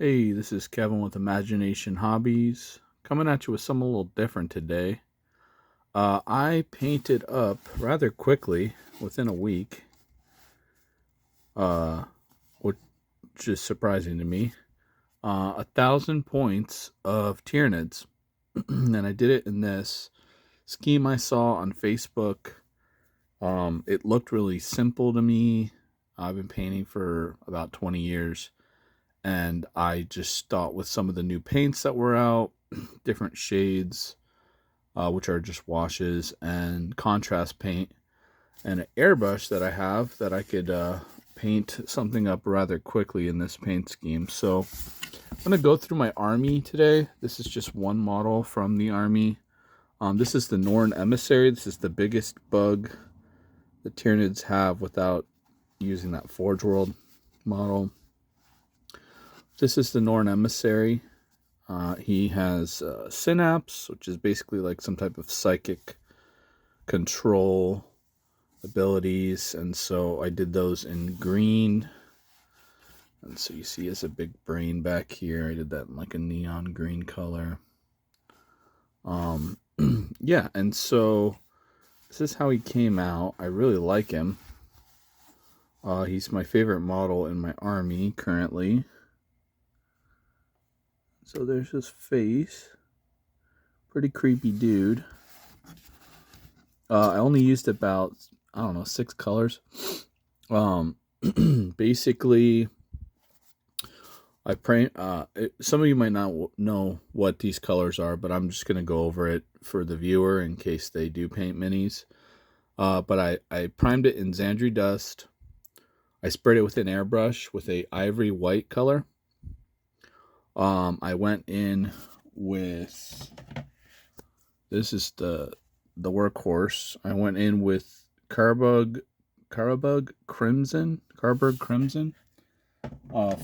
Hey, this is Kevin with Imagination Hobbies, coming at you with something a little different today. I painted up rather quickly, within a week, uh, which is surprising to me, 1,000 points of Tyranids. And I did it in this scheme I saw on Facebook. It looked really simple to me. I've been painting for about 20 years. And I just thought with some of the new paints that were out, different shades, which are just washes, and contrast paint, and an airbrush that I have that I could paint something up rather quickly in this paint scheme. So I'm going to go through my army today. This is just one model from the army. This is the Norn Emissary. This is the biggest bug the Tyranids have without using that Forge World model. This is the Norn Emissary. He has synapse, which is basically like some type of psychic control abilities, and so I did those in green. And so you see he has a big brain back here. I did that in like a neon green color. Yeah, and so this is how he came out. I really like him. He's my favorite model in my army currently. So there's his face. Pretty creepy dude. I only used about, I don't know, 6 colors. Basically, some of you might not know what these colors are, but I'm just going to go over it for the viewer in case they do paint minis. But I primed it in Xandri Dust. I sprayed it with an airbrush with a ivory white color. I went in with, this is the workhorse. I went in with Carbug Crimson,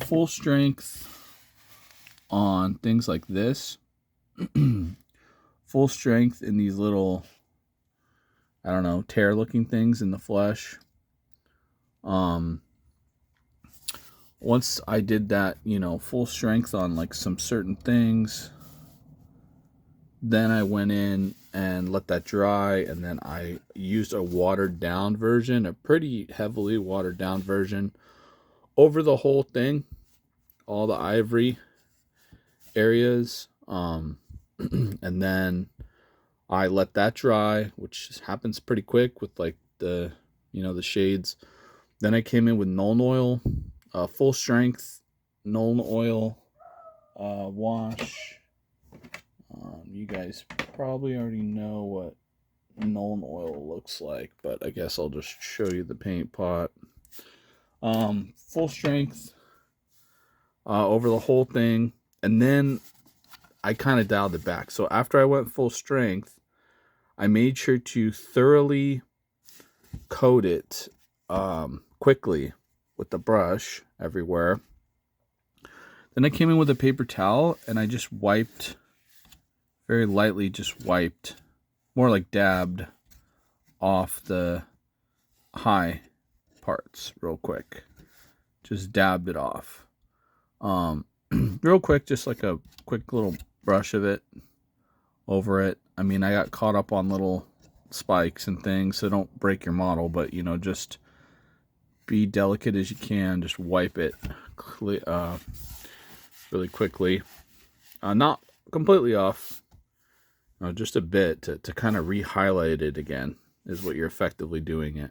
full strength on things like this. Full strength in these little, I don't know, tear looking things in the flesh. Once I did that, full strength on like some certain things, then I went in and let that dry, and then I used a watered down version, a pretty heavily watered down version, over the whole thing, all the ivory areas, and then I let that dry, which happens pretty quick with like the shades. Then I came in with Nuln Oil, full strength Nuln Oil wash. You guys probably already know what Nuln Oil looks like, but I guess I'll just show you the paint pot. Full strength over the whole thing, and then I kind of dialed it back. So after I went full strength, I made sure to thoroughly coat it quickly with the brush everywhere. Then I came in with a paper towel and I just wiped, very lightly, more like dabbed off the high parts real quick. Just dabbed it off. Real quick, just like a quick little brush of it over it. I mean, I got caught up on little spikes and things, so don't break your model, but just be delicate as you can. Just wipe it really quickly. Not completely off, just a bit to kind of re-highlight it again is what you're effectively doing.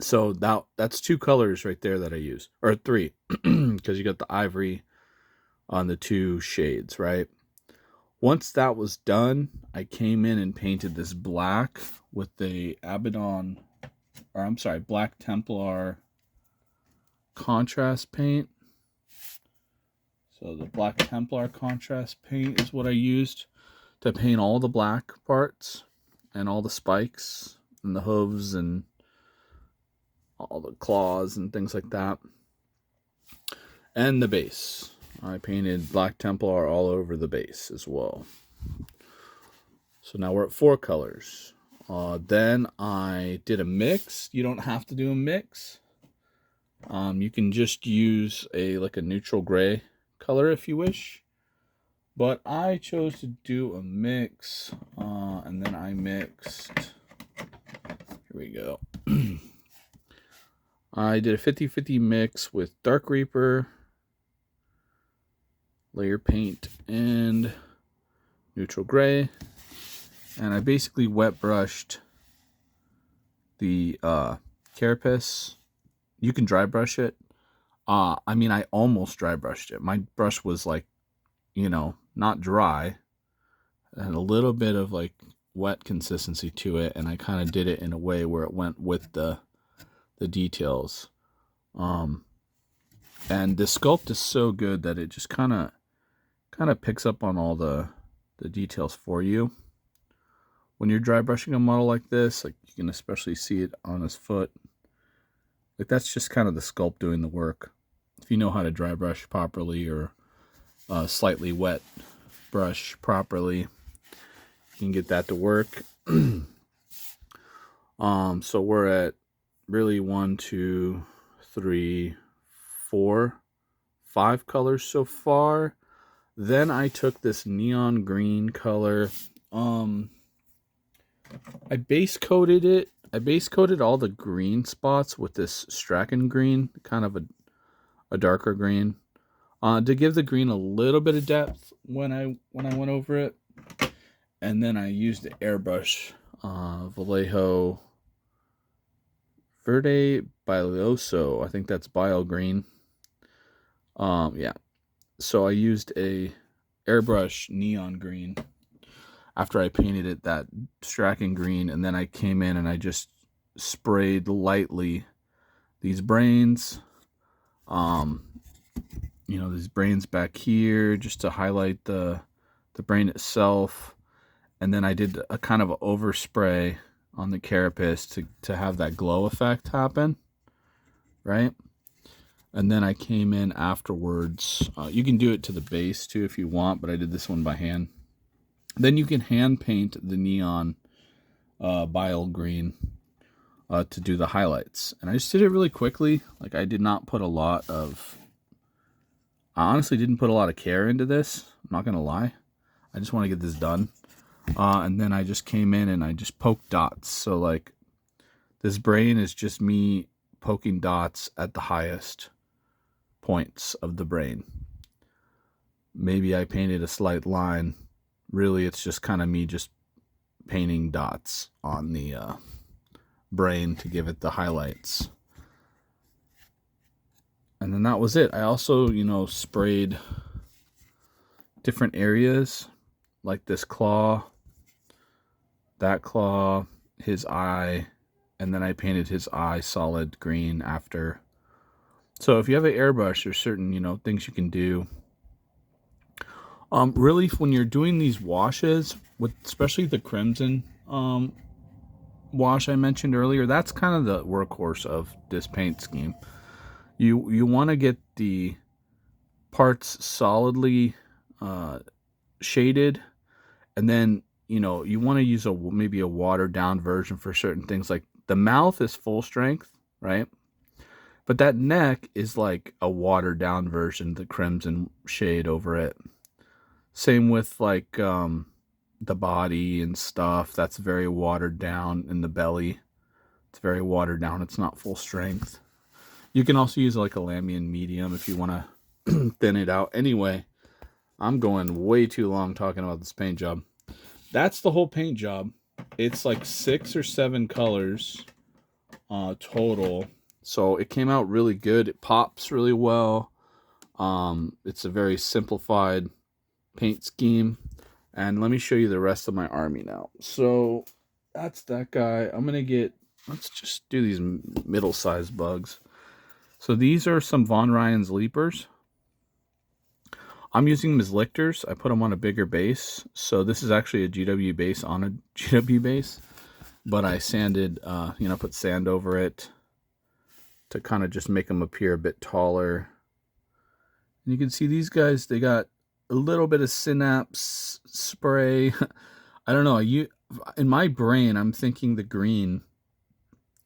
So that's 2 colors right there that I use, or 3, because you got the ivory on the 2 shades, right? Once that was done, I came in and painted this black with the Black Templar contrast paint. So the Black Templar contrast paint is what I used to paint all the black parts and all the spikes and the hooves and all the claws and things like that. And the base. I painted Black Templar all over the base as well. So now we're at 4 colors. Then I did a mix. You don't have to do a mix. You can just use a neutral gray color if you wish, but I chose to do a mix, and then I mixed. Here we go. I did a 50-50 mix with Dark Reaper, layer paint, and neutral gray, and I basically wet brushed the carapace. You can dry brush it. I mean, I almost dry brushed it. My brush was like, not dry, and a little bit of like wet consistency to it, and I kind of did it in a way where it went with the details. And the sculpt is so good that it just kind of picks up on all the details for you. When you're dry brushing a model like this, like you can especially see it on his foot. Like that's just kind of the sculpt doing the work. If you know how to dry brush properly or slightly wet brush properly, you can get that to work. So we're at really 1, 2, 3, 4, 5 colors so far. Then I took this neon green color. I base coated it. I base coated all the green spots with this Strachan green, kind of a darker green, to give the green a little bit of depth when I went over it. And then I used the airbrush Vallejo Verde Bilioso. I think that's bio green. Yeah. So I used a airbrush neon green after I painted it that Strachan green, and then I came in and I just sprayed lightly these brains. These brains back here just to highlight the brain itself. And then I did a kind of overspray on the carapace to have that glow effect happen, right? And then I came in afterwards. You can do it to the base too if you want, but I did this one by hand. Then you can hand paint the neon bile green to do the highlights. And I just did it really quickly. Like I did not put I honestly didn't put a lot of care into this. I'm not going to lie. I just want to get this done. And then I just came in and I just poked dots. So like this brain is just me poking dots at the highest points of the brain. Maybe I painted a slight line. Really, it's just kind of me just painting dots on the brain to give it the highlights. And then that was it. I also, sprayed different areas like this claw, that claw, his eye, and then I painted his eye solid green after. So if you have an airbrush, there's certain, things you can do. Really, when you're doing these washes, with especially the crimson wash I mentioned earlier, that's kind of the workhorse of this paint scheme. You want to get the parts solidly shaded, and then you want to use maybe a watered down version for certain things. Like the mouth is full strength, right? But that neck is like a watered down version, the crimson shade over it. Same with like the body and stuff. That's very watered down. In the belly, it's very watered down. It's not full strength. You can also use like a Lamian medium if you want to thin it out. Anyway, I'm going way too long talking about this paint job. That's the whole paint job. It's like 6 or 7 colors total. So it came out really good. It pops really well. It's a very simplified paint scheme. And let me show you the rest of my army now. So that's that guy. Let's just do these middle-sized bugs. So these are some Von Ryan's Leapers. I'm using them as lictors. I put them on a bigger base. So this is actually a GW base on a GW base. But I sanded, put sand over it to kind of just make them appear a bit taller. And you can see these guys, they got a little bit of synapse spray. I don't know. In my brain, I'm thinking the green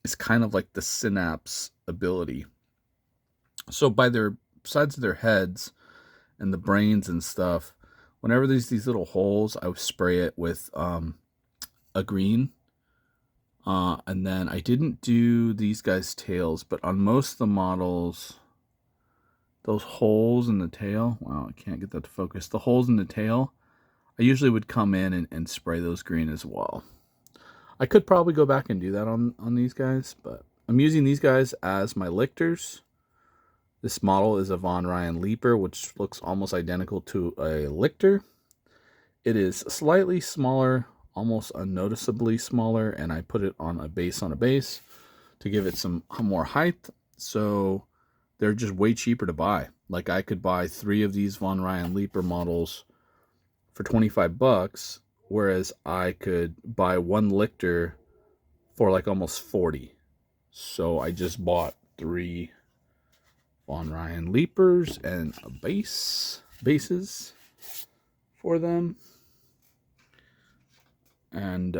is kind of like the synapse ability. So by their sides of their heads and the brains and stuff, whenever there's these little holes, I would spray it with a green. And then I didn't do these guys' tails, but on most of the models, those holes in the tail, wow, I can't get that to focus. The holes in the tail, I usually would come in and spray those green as well. I could probably go back and do that on these guys, but I'm using these guys as my lictors. This model is a Von Ryan Leaper, which looks almost identical to a lictor. It is slightly smaller, almost unnoticeably smaller, and I put it on a base to give it some more height. So they're just way cheaper to buy. Like I could buy 3 of these Von Ryan Leaper models for $25, whereas I could buy 1 lictor for like almost 40. So I just bought 3 Von Ryan Leapers and a bases for them. And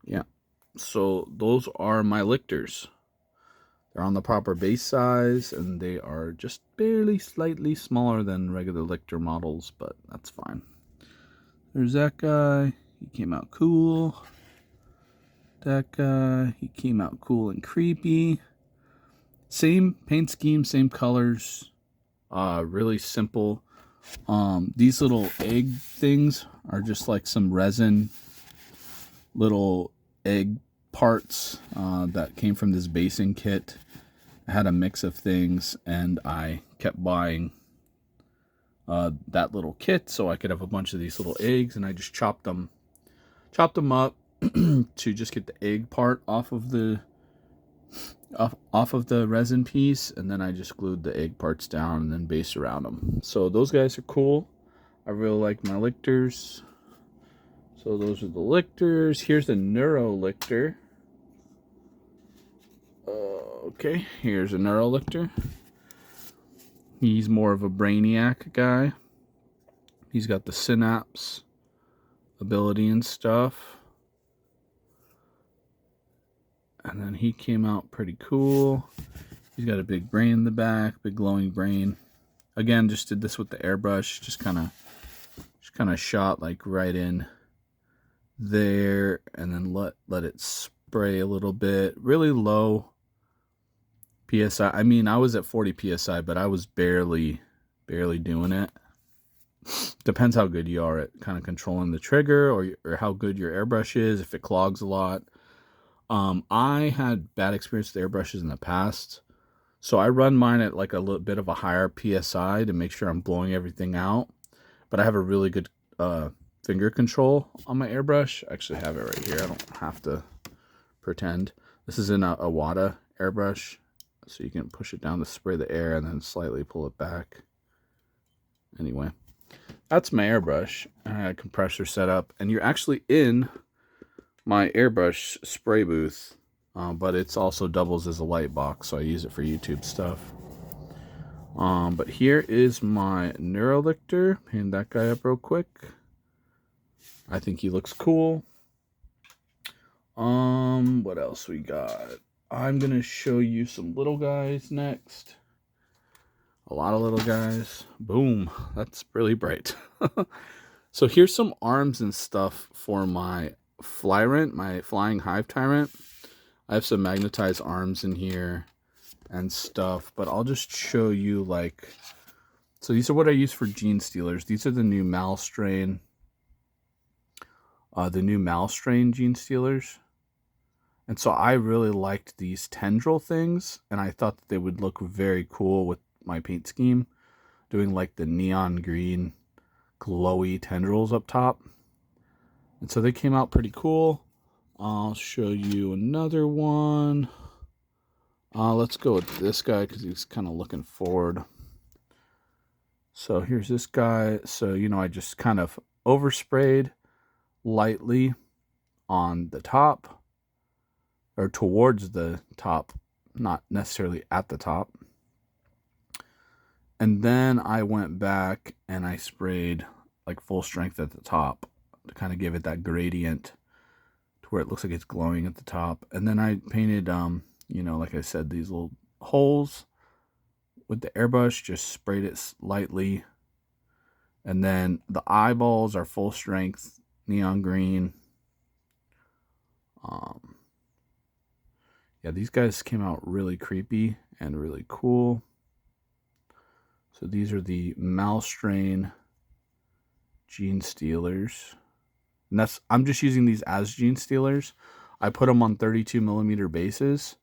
yeah, so those are my lictors. They're on the proper base size, and they are just barely slightly smaller than regular lictor models, but that's fine. There's that guy. He came out cool. That guy, he came out cool and creepy. Same paint scheme, same colors. Really simple. These little egg things are just like some resin little egg parts that came from this basing kit. I had a mix of things, and I kept buying that little kit so I could have a bunch of these little eggs, and I just chopped them up to just get the egg part off of the resin piece, and then I just glued the egg parts down and then based around them. So those guys are cool. I really like my lictors. So those are the lictors. Here's the Neuro Lictor. Okay, here's a Neuro Lictor. He's more of a brainiac guy. He's got the synapse ability and stuff. And then he came out pretty cool. He's got a big brain in the back, big glowing brain. Again, just did this with the airbrush. Just kind of shot like right in there, and then let it spray a little bit. Really low PSI. I mean, I was at 40 PSI, but I was barely doing it. Depends how good you are at kind of controlling the trigger, or how good your airbrush is, if it clogs a lot. I had bad experience with airbrushes in the past, so I run mine at like a little bit of a higher PSI to make sure I'm blowing everything out. But I have a really good finger control on my airbrush. I actually have it right here. I don't have to pretend. This is in a Wada airbrush, so you can push it down to spray the air and then slightly pull it back. Anyway, that's my airbrush. I had a compressor set up, and you're actually in my airbrush spray booth, but it's also doubles as a light box, so I use it for YouTube stuff. But here is my Neurolictor. Hand that guy up real quick. I think he looks cool. What else we got? I'm gonna show you some little guys next. A lot of little guys. Boom, that's really bright. So here's some arms and stuff for my Flyrant, my flying hive tyrant. I have some magnetized arms in here and stuff, but I'll just show you like, so these are what I use for Gene Stealers. These are the new Malstrain Gene Stealers. And so I really liked these tendril things, and I thought that they would look very cool with my paint scheme, doing like the neon green glowy tendrils up top. And so they came out pretty cool. I'll show you another one. Let's go with this guy because he's kind of looking forward. So here's this guy. So, I just kind of oversprayed lightly on the top, or towards the top, not necessarily at the top. And then I went back and I sprayed like full strength at the top to kind of give it that gradient to where it looks like it's glowing at the top. And then I painted you know, like I said, these little holes with the airbrush, just sprayed it lightly. And then the eyeballs are full strength neon green. Yeah, these guys came out really creepy and really cool. So these are the Malstrain Gene Stealers. And I'm just using these as Gene Stealers. I put them on 32 millimeter bases.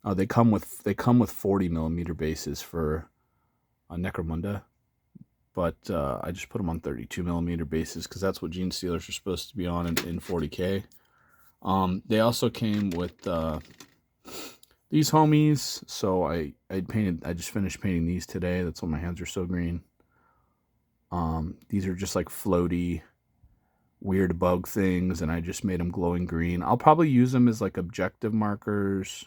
They come with 40 millimeter bases for Necromunda, but I just put them on 32 millimeter bases because that's what Gene Stealers are supposed to be on in 40k. They also came with these homies, so I just finished painting these today. That's why my hands are so green. These are just like floaty, weird bug things, and I just made them glowing green. I'll probably use them as like objective markers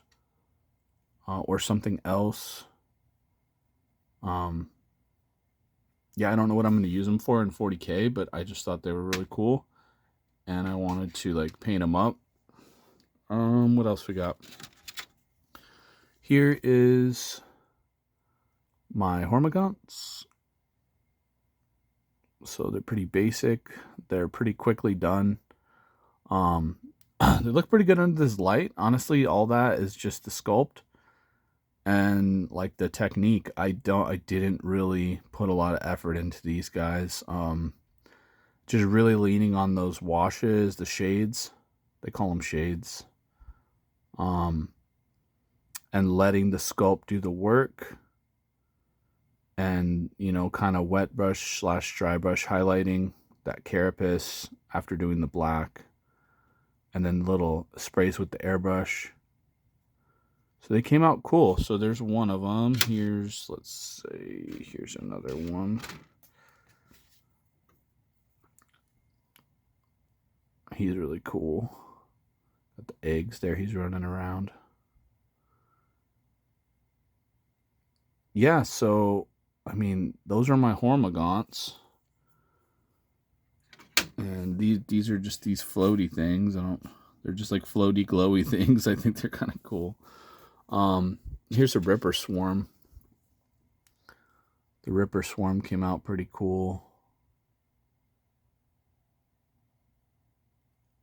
or something else. Yeah, I don't know what I'm going to use them for in 40k, but I just thought they were really cool, and I wanted to like paint them up. What else we got? Here is my Hormagaunts. So they're pretty basic. They're pretty quickly done. They look pretty good under this light. Honestly, all that is just the sculpt and like the technique. I didn't really put a lot of effort into these guys. Just really leaning on those washes, the shades. They call them shades. And letting the sculpt do the work. And, you know, kind of wet brush / dry brush highlighting that carapace after doing the black. And then little sprays with the airbrush. So they came out cool. So there's one of them. Here's, let's say, here's another one. He's really cool. Got the eggs there. He's running around. Yeah, so, I mean, those are my Hormagaunts. And these are just these floaty things. They're just like floaty, glowy things. I think they're kind of cool. Here's a Ripper Swarm. The Ripper Swarm came out pretty cool.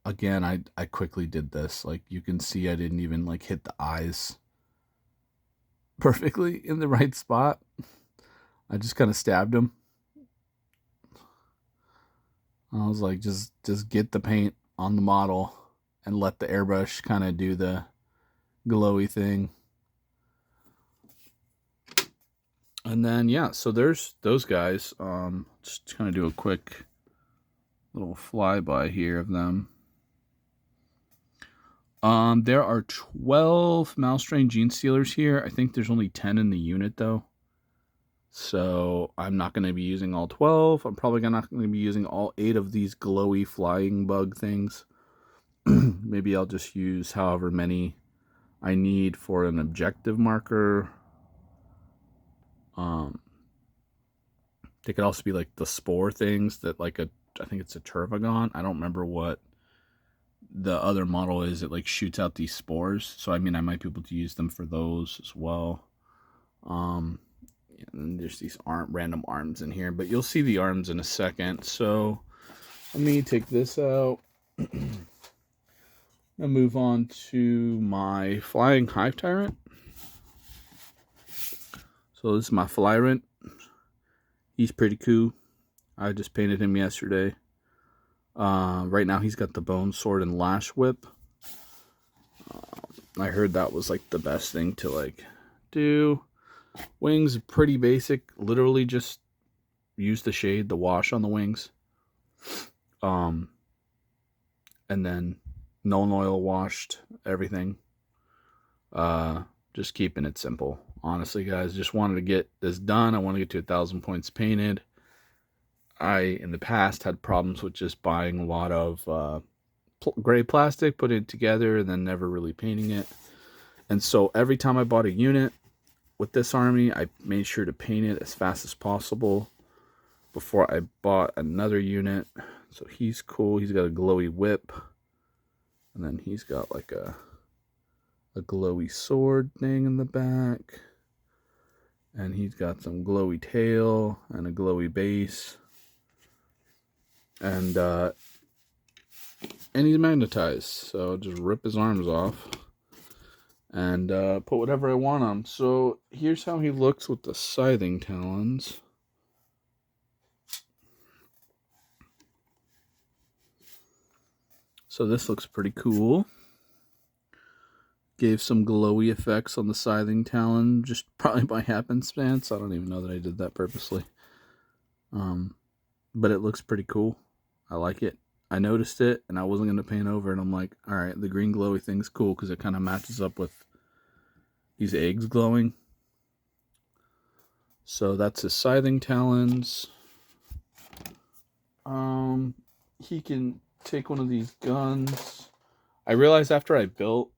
Again, I quickly did this. Like, you can see I didn't even like hit the eyes perfectly in the right spot. I just kind of stabbed him. I was like, just get the paint on the model and let the airbrush kind of do the glowy thing. And then, yeah, so there's those guys. Just kind of do a quick little flyby here of them. There are 12 Malstrain Gene Stealers here. I think there's only 10 in the unit, though. So I'm not going to be using all 12. I'm probably not going to be using all 8 of these glowy flying bug things. Maybe I'll just use however many I need for an objective marker. They could also be like the spore things that like I think it's a Tervagon. I don't remember what the other model is. It like shoots out these spores. So I mean, I might be able to use them for those as well. And there's these random arms in here, but you'll see the arms in a second. So let me take this out. I'll move on to my Flying Hive Tyrant. So this is my Flyrant. He's pretty cool. I just painted him yesterday. Right now he's got the Bone Sword and Lash Whip. I heard that was like the best thing to like do. Wings pretty basic. Literally just use the shade, the wash on the wings. And then Null Oil washed everything. Just keeping it simple. Honestly, guys, just wanted to get this done. I want to get to 1,000 points painted. I, in the past, had problems with just buying a lot of gray plastic, putting it together, and then never really painting it. And so every time I bought a unit with this army, I made sure to paint it as fast as possible before I bought another unit. So he's cool. He's got a glowy whip. And then he's got like a a glowy sword thing in the back. And he's got some glowy tail and a glowy base. And he's magnetized, so I'll just rip his arms off and put whatever I want on him. So here's how he looks with the scything talons. So this looks pretty cool. Gave some glowy effects on the scything talon, just probably by happenstance. I don't even know that I did that purposely. But it looks pretty cool. I like it. I noticed it, and I wasn't going to paint over it. I'm like, all right, the green glowy thing's cool because it kind of matches up with these eggs glowing. So that's his scything talons. He can take one of these guns. I realized after I built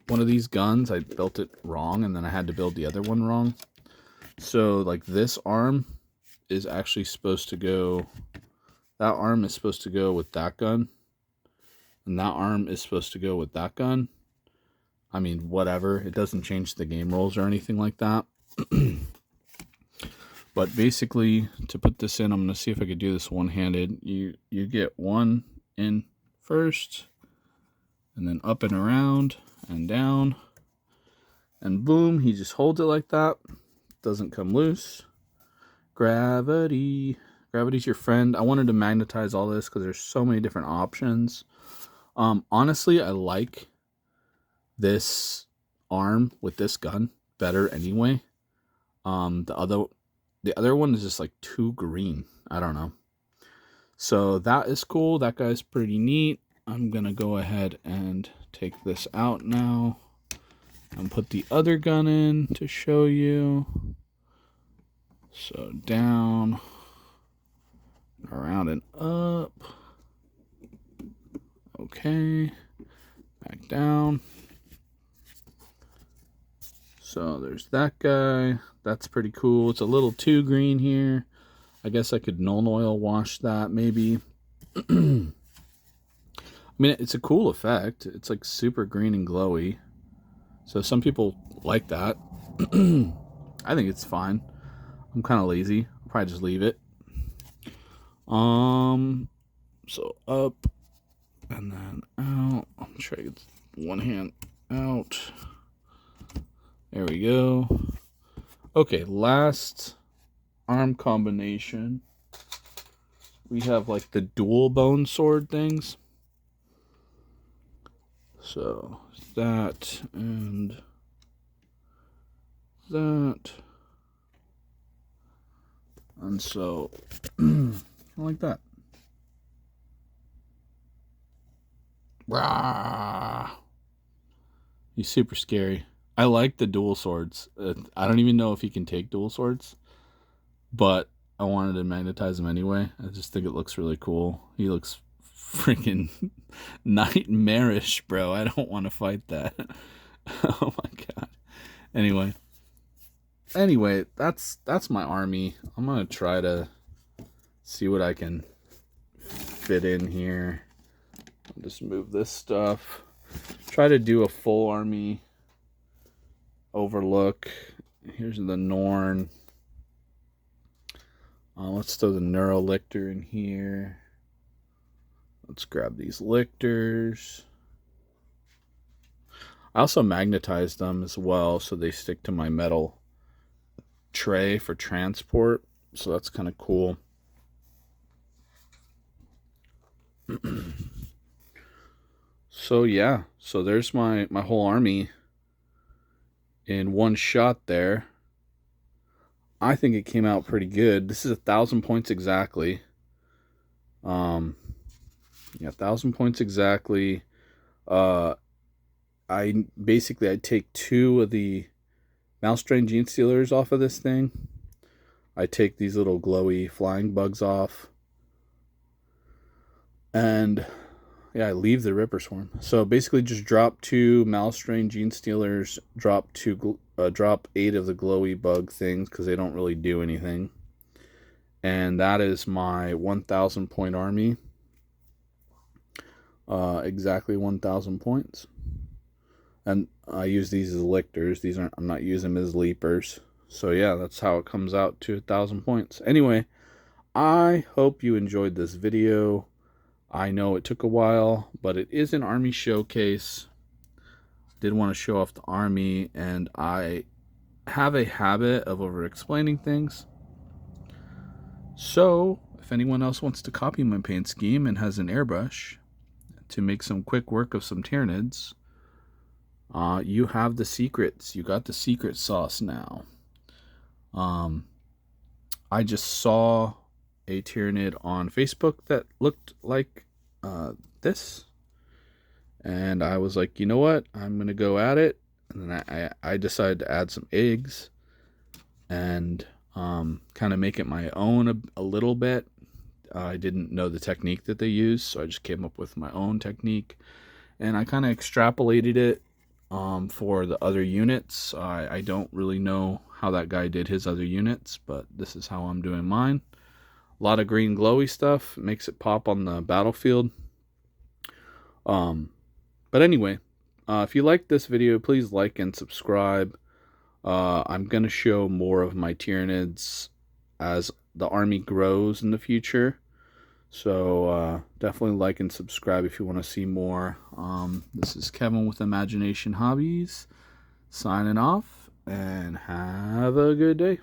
one of these guns, I built it wrong, and then I had to build the other one wrong. So, like, this arm is actually supposed to go... That arm is supposed to go with that gun. And that arm is supposed to go with that gun. I mean, whatever. It doesn't change the game rules or anything like that. But basically, to put this in, I'm going to see if I could do this one-handed. You get one in first, and then up and around, and down. And boom, he just holds it like that. Doesn't come loose. Gravity. Gravity's your friend. I wanted to magnetize all this because there's so many different options. Honestly, I like this arm with this gun better anyway. The other one is just like too green. I don't know. So that is cool. That guy's pretty neat. I'm going to go ahead and take this out now and put the other gun in to show you. So down, around and up. Okay. Back down. So there's that guy. That's pretty cool. It's a little too green here. I guess I could null oil wash that maybe. I mean, it's a cool effect. It's like super green and glowy. So some people like that. I think it's fine. I'm kind of lazy. I'll probably just leave it. So up and then out. I'm trying to get one hand out. There we go. Okay, last arm combination. We have like the dual bone sword things. So that and that. And so, like that. Rah! He's super scary. I like the dual swords. I don't even know if he can take dual swords, but I wanted to magnetize him anyway. I just think it looks really cool. He looks freaking nightmarish, bro. I don't want to fight that. Oh my god. Anyway, that's my army. I'm gonna try to see what I can fit in here. I'll just move this stuff. Try to do a full army overlook. Here's the Norn. Let's throw the Neurolictor in here. Let's grab these lictors. I also magnetized them as well so they stick to my metal tray for transport. So that's kind of cool. So yeah, so there's my whole army in one shot there. I think it came out pretty good. This is 1,000 points exactly. Yeah, 1,000 points exactly. I take 2 of the mouse train gene stealers off of this thing. I take these little glowy flying bugs off. And yeah, I leave the Ripper Swarm. So basically just drop 2 mouse train gene stealers, drop 8 of the glowy bug things because they don't really do anything. And that is my 1,000 point army. Exactly 1,000 points. And I use these as lictors. These aren't, I'm not using them as leapers. So yeah, that's how it comes out to 1,000 points. Anyway, I hope you enjoyed this video. I know it took a while, but it is an army showcase. Did want to show off the army, and I have a habit of over explaining things. So if anyone else wants to copy my paint scheme and has an airbrush to make some quick work of some Tyranids, you have the secrets. You got the secret sauce now. I just saw a Tyranid on Facebook that looked like this, and I was like, you know what, I'm gonna go at it. And then I decided to add some eggs and kind of make it my own a little bit. I didn't know the technique that they use, so I just came up with my own technique, and I kind of extrapolated it for the other units. I don't really know how that guy did his other units, but this is how I'm doing mine. A lot of green glowy stuff makes it pop on the battlefield. But anyway, if you liked this video, please like and subscribe. I'm going to show more of my Tyranids as the army grows in the future. So definitely like and subscribe if you want to see more. This is Kevin with Imagination Hobbies, signing off, and have a good day.